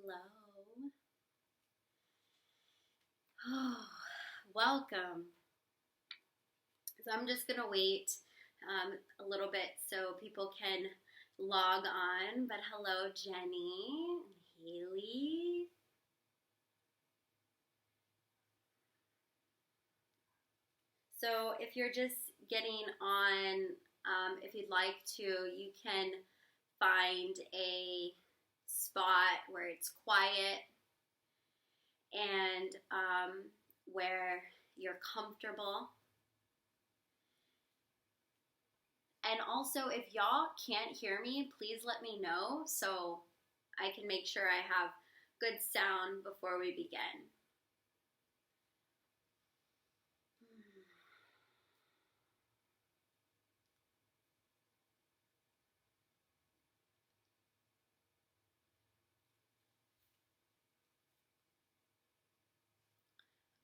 Hello. Oh, welcome. So I'm just going to wait a little bit so people can log on. But hello, Jenny and Haley. So if you're just getting on, if you'd like to, you can find a spot where it's quiet and where you're comfortable. And also, if y'all can't hear me, please let me know so I can make sure I have good sound before we begin.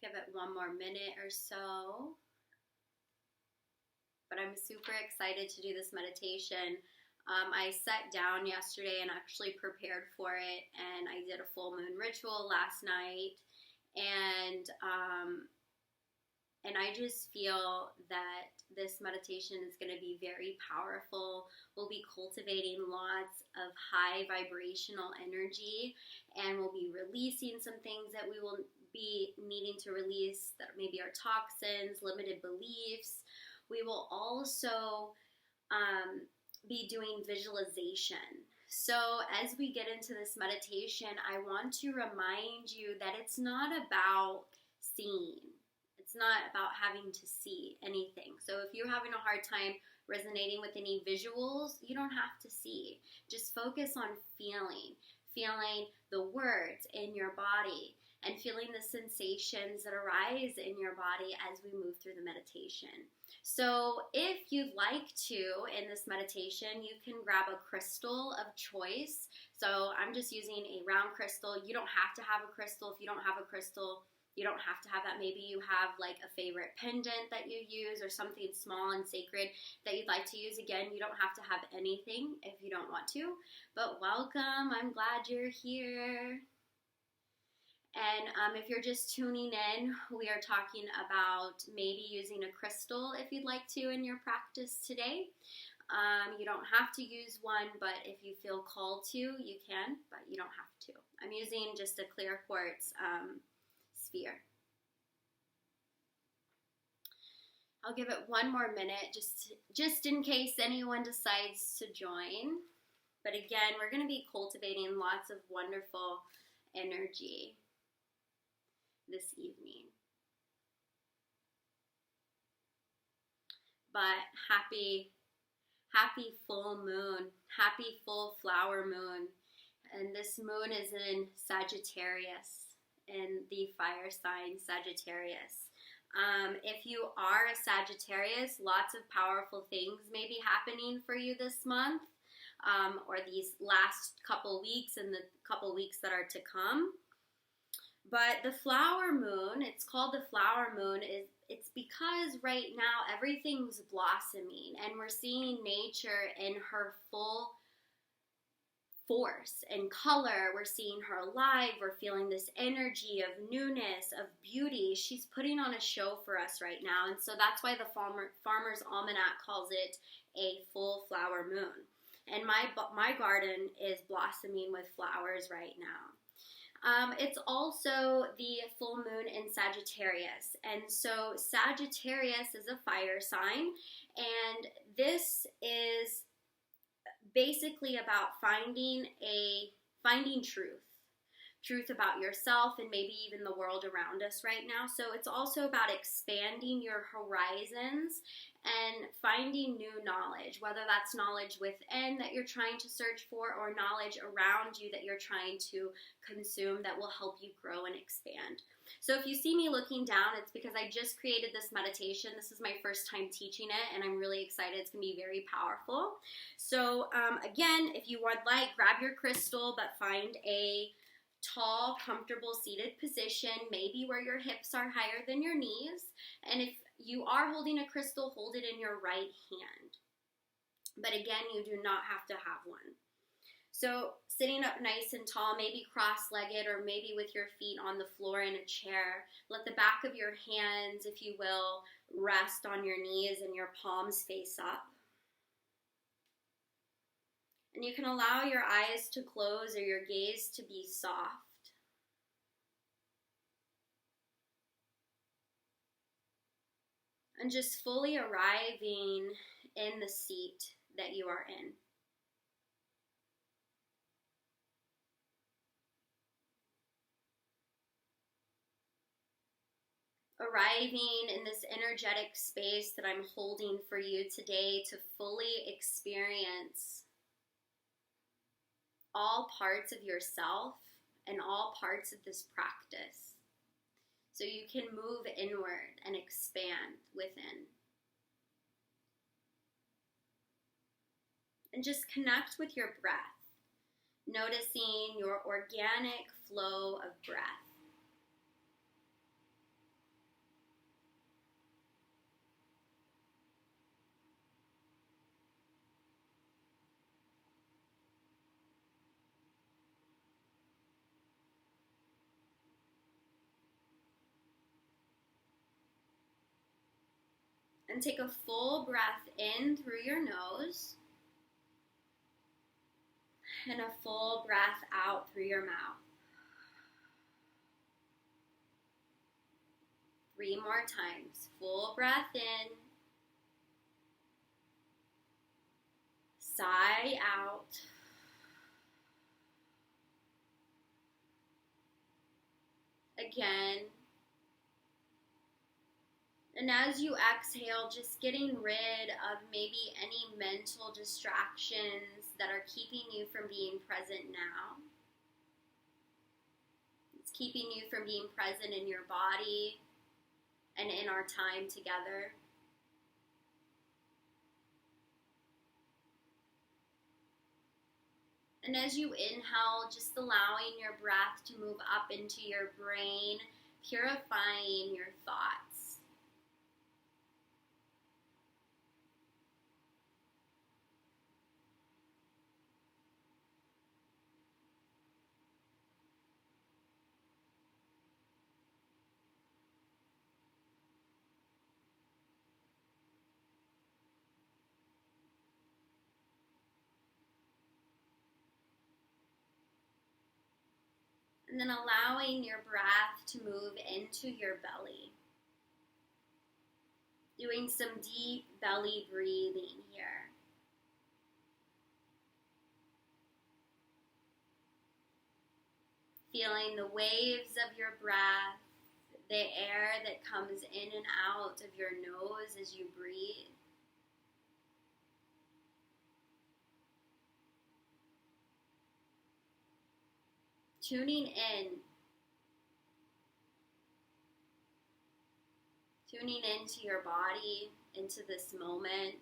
Give it one more minute or so. But I'm super excited to do this meditation. I sat down yesterday and actually prepared for it, and I did a full moon ritual last night, and I just feel that this meditation is going to be very powerful. We'll be cultivating lots of high vibrational energy, and we'll be releasing some things that we will be needing to release that maybe are toxins, limited beliefs. We will also be doing visualization. So as we get into this meditation, I want to remind you that it's not about seeing. It's not about having to see anything. So if you're having a hard time resonating with any visuals, you don't have to see. Just focus on feeling the words in your body and feeling the sensations that arise in your body as we move through the meditation. So if you'd like to, in this meditation, you can grab a crystal of choice. So I'm just using a round crystal. You don't have to have a crystal. If you don't have a crystal, you don't have to have that. Maybe you have like a favorite pendant that you use or something small and sacred that you'd like to use. Again, you don't have to have anything if you don't want to. But welcome. I'm glad you're here. And if you're just tuning in, we are talking about maybe using a crystal if you'd like to in your practice today. You don't have to use one, but if you feel called to, you can, but you don't have to. I'm using just a clear quartz sphere. I'll give it one more minute just in case anyone decides to join. But again, we're going to be cultivating lots of wonderful energy this evening. But happy full moon, happy full flower moon. And this moon is in Sagittarius, in the fire sign Sagittarius. If you are a Sagittarius, lots of powerful things may be happening for you this month, or these last couple weeks and the couple weeks that are to come. But the flower moon, it's called the flower moon, it's because right now everything's blossoming and we're seeing nature in her full force and color. We're seeing her alive. We're feeling this energy of newness, of beauty. She's putting on a show for us right now. And so that's why the Farmer's Almanac calls it a full flower moon. And my garden is blossoming with flowers right now. It's also the full moon in Sagittarius. And so Sagittarius is a fire sign. And this is basically about finding truth about yourself and maybe even the world around us right now. So it's also about expanding your horizons and finding new knowledge, whether that's knowledge within that you're trying to search for or knowledge around you that you're trying to consume that will help you grow and expand. So if you see me looking down, it's because I just created this meditation. This is my first time teaching it, and I'm really excited. It's going to be very powerful. So again, if you would like, grab your crystal, but find a tall, comfortable seated position, maybe where your hips are higher than your knees. And if you are holding a crystal, hold it in your right hand. But again, you do not have to have one. So sitting up nice and tall, maybe cross-legged or maybe with your feet on the floor in a chair. Let the back of your hands, if you will, rest on your knees and your palms face up. And you can allow your eyes to close or your gaze to be soft. And just fully arriving in the seat that you are in. Arriving in this energetic space that I'm holding for you today to fully experience all parts of yourself and all parts of this practice. So you can move inward and expand within. And just connect with your breath, noticing your organic flow of breath. And take a full breath in through your nose and a full breath out through your mouth. 3 more times. Full breath in. Sigh out. Again. And as you exhale, just getting rid of maybe any mental distractions that are keeping you from being present now. It's keeping you from being present in your body and in our time together. And as you inhale, just allowing your breath to move up into your brain, purifying your thoughts. And then allowing your breath to move into your belly. Doing some deep belly breathing here. Feeling the waves of your breath, the air that comes in and out of your nose as you breathe. Tuning into your body, into this moment.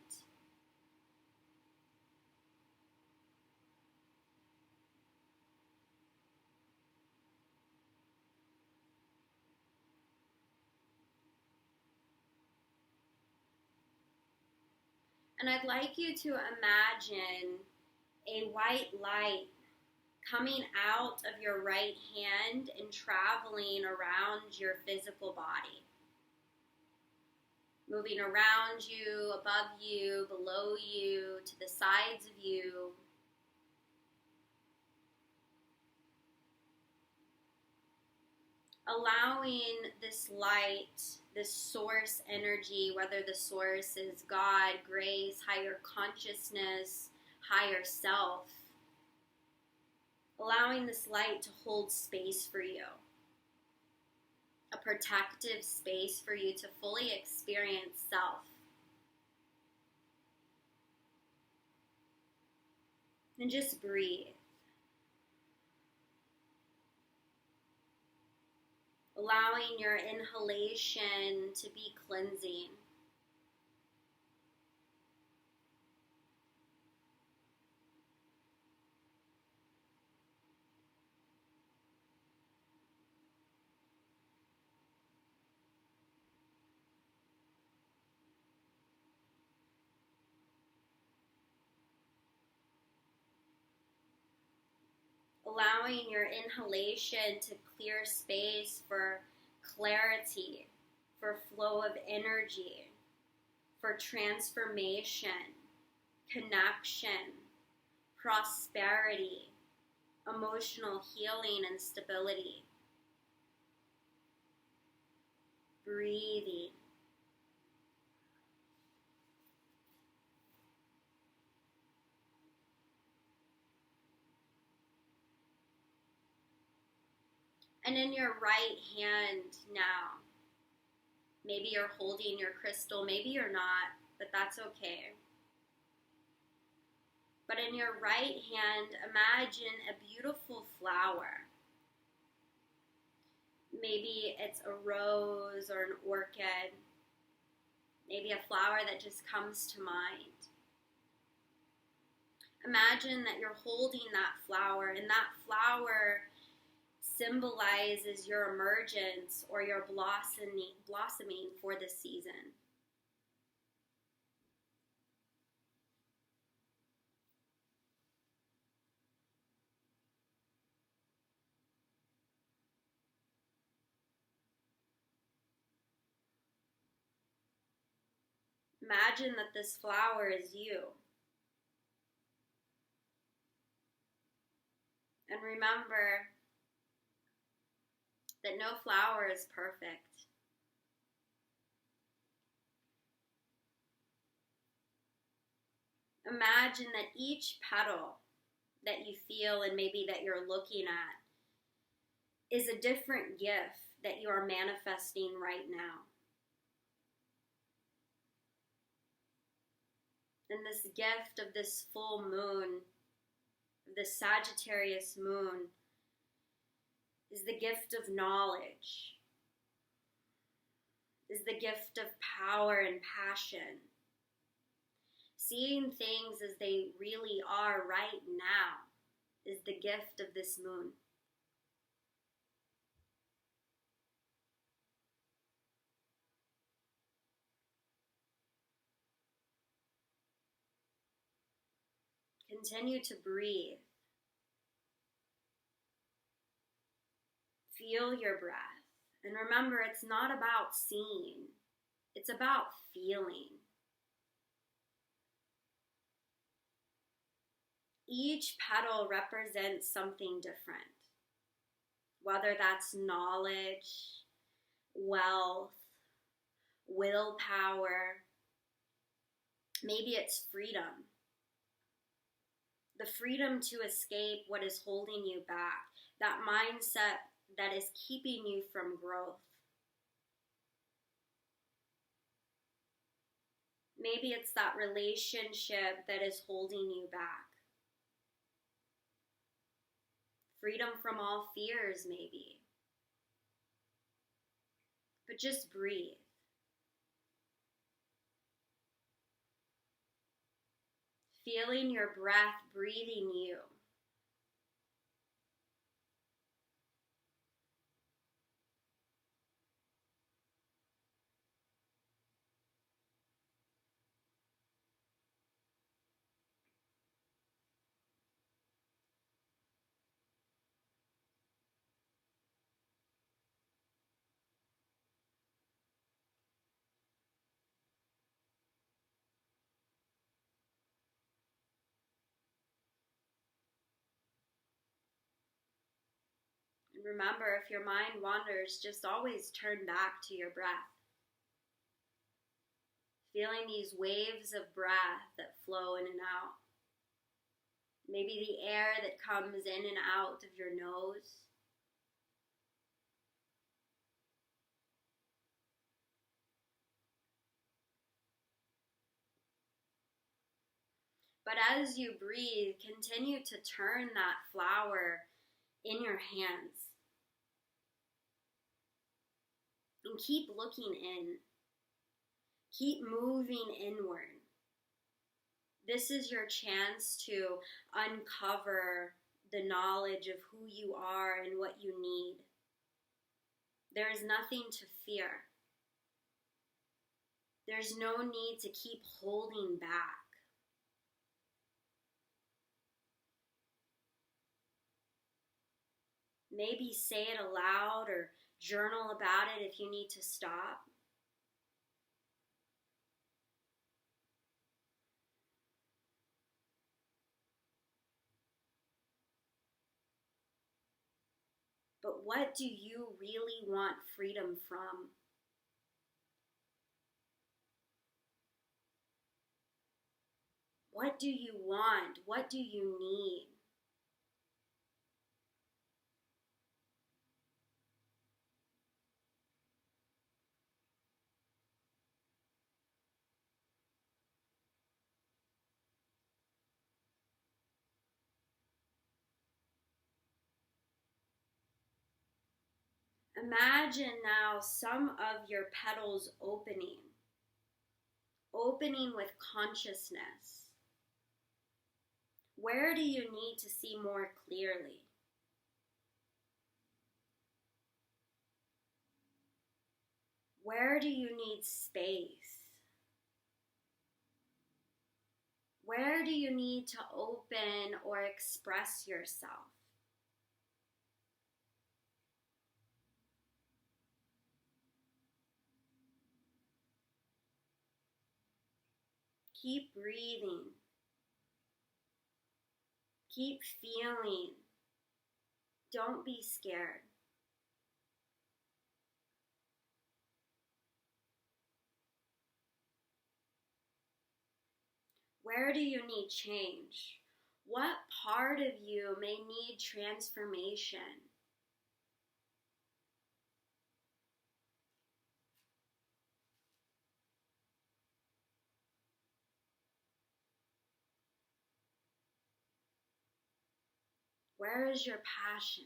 And I'd like you to imagine a white light coming out of your right hand and traveling around your physical body. Moving around you, above you, below you, to the sides of you. Allowing this light, this source energy, whether the source is God, grace, higher consciousness, higher self, allowing this light to hold space for you. A protective space for you to fully experience self. And just breathe. Allowing your inhalation to be cleansing. allowing your inhalation to clear space for clarity, for flow of energy, for transformation, connection, prosperity, emotional healing, and stability. Breathing. And in your right hand now, maybe you're holding your crystal, maybe you're not, but that's okay. But in your right hand, imagine a beautiful flower. Maybe it's a rose or an orchid, maybe a flower that just comes to mind. Imagine that you're holding that flower, and that flower symbolizes your emergence or your blossoming for this season. Imagine that this flower is you. And remember that no flower is perfect. Imagine that each petal that you feel and maybe that you're looking at is a different gift that you are manifesting right now. And this gift of this full moon, this Sagittarius moon, is the gift of knowledge, is the gift of power and passion. Seeing things as they really are right now is the gift of this moon. Continue to breathe. Feel your breath. And remember, it's not about seeing, it's about feeling. Each petal represents something different, whether that's knowledge, wealth, willpower, maybe it's freedom. The freedom to escape what is holding you back, that mindset that is keeping you from growth. Maybe it's that relationship that is holding you back. Freedom from all fears, maybe. But just breathe. Feeling your breath breathing you. And remember, if your mind wanders, just always turn back to your breath. Feeling these waves of breath that flow in and out. Maybe the air that comes in and out of your nose. But as you breathe, continue to turn that flower in your hands. And keep looking in. Keep moving inward. This is your chance to uncover the knowledge of who you are and what you need. There is nothing to fear. There's no need to keep holding back. Maybe say it aloud or journal about it if you need to stop. But what do you really want freedom from? What do you want? What do you need? Imagine now some of your petals opening with consciousness. Where do you need to see more clearly? Where do you need space? Where do you need to open or express yourself? Keep breathing. Keep feeling. Don't be scared. Where do you need change? What part of you may need transformation? Where is your passion?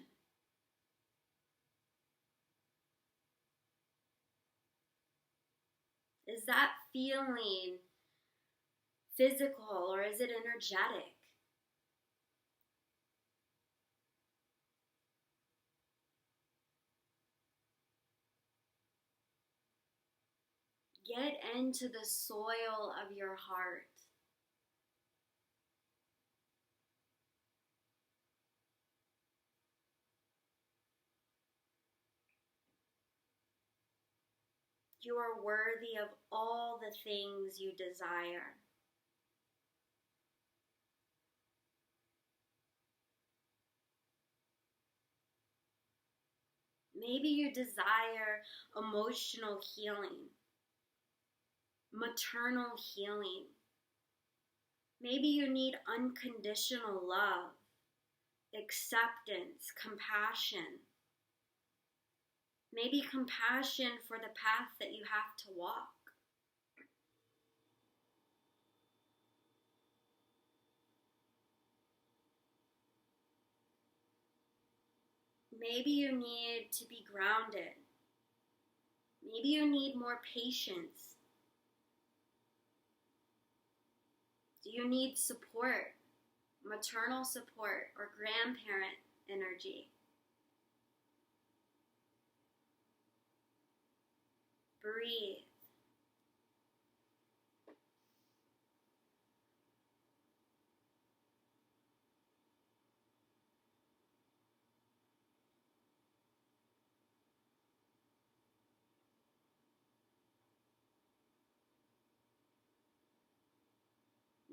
Is that feeling physical or is it energetic? Get into the soil of your heart. You are worthy of all the things you desire. Maybe you desire emotional healing, maternal healing. Maybe you need unconditional love, acceptance, compassion. Maybe compassion for the path that you have to walk. Maybe you need to be grounded. Maybe you need more patience. Do you need support, maternal support, or grandparent energy? Breathe.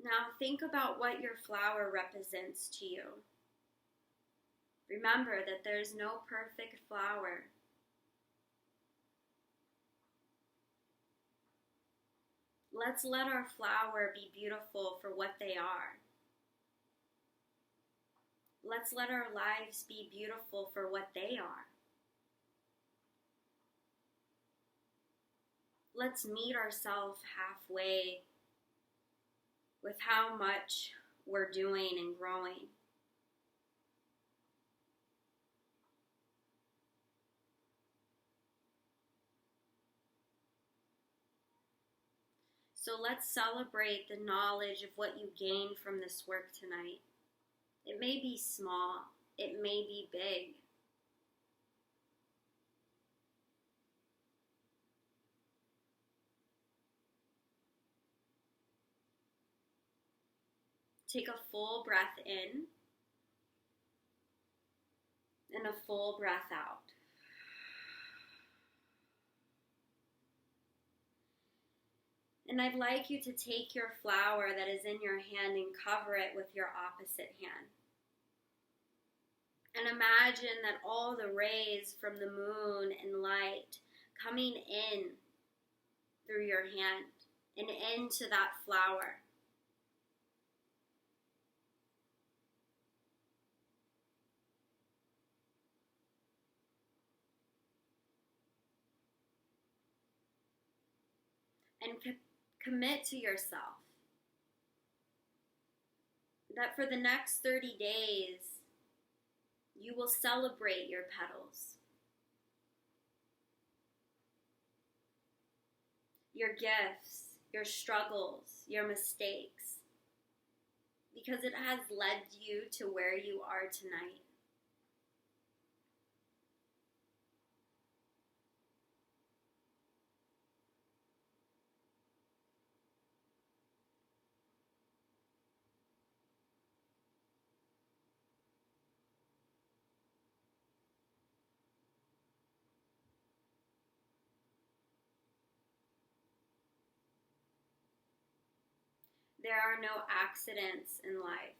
Now think about what your flower represents to you. Remember that there's no perfect flower. Let's let our flower be beautiful for what they are. Let's let our lives be beautiful for what they are. Let's meet ourselves halfway with how much we're doing and growing. So let's celebrate the knowledge of what you gained from this work tonight. It may be small, it may be big. Take a full breath in. And a full breath out. And I'd like you to take your flower that is in your hand and cover it with your opposite hand. And imagine that all the rays from the moon and light coming in through your hand and into that flower. And commit to yourself that for the next 30 days, you will celebrate your petals, your gifts, your struggles, your mistakes, because it has led you to where you are tonight. There are no accidents in life.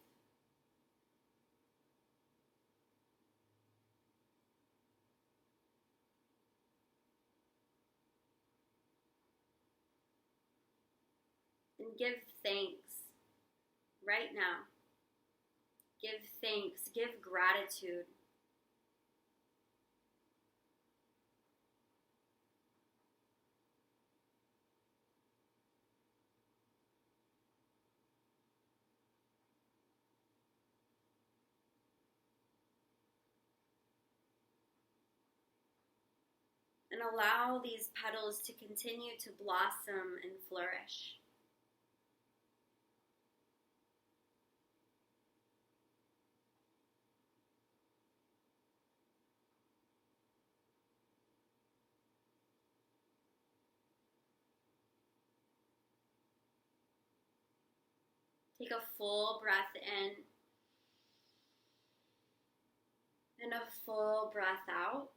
And give thanks right now. Give thanks, give gratitude. And allow these petals to continue to blossom and flourish. Take a full breath in and a full breath out.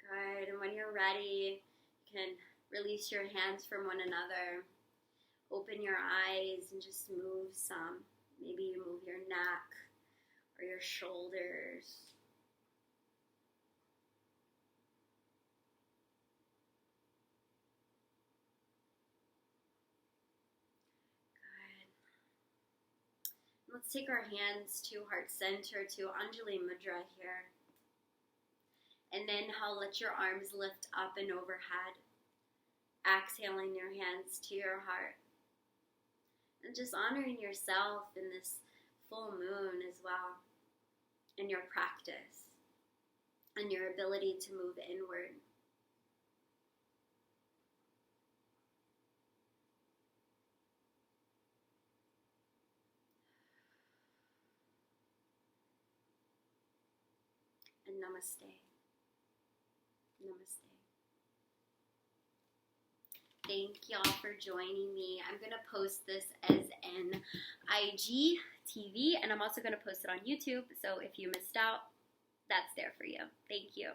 Good. And when you're ready, you can release your hands from one another. Open your eyes and just move some. Maybe you move your neck or your shoulders. Let's take our hands to heart center, to Anjali Mudra here. And then let your arms lift up and overhead. Exhaling your hands to your heart. And just honoring yourself in this full moon as well. In your practice. And your ability to move inward. And namaste. Namaste. Thank y'all for joining me. I'm going to post this as an IGTV, and I'm also going to post it on YouTube. So if you missed out, that's there for you. Thank you.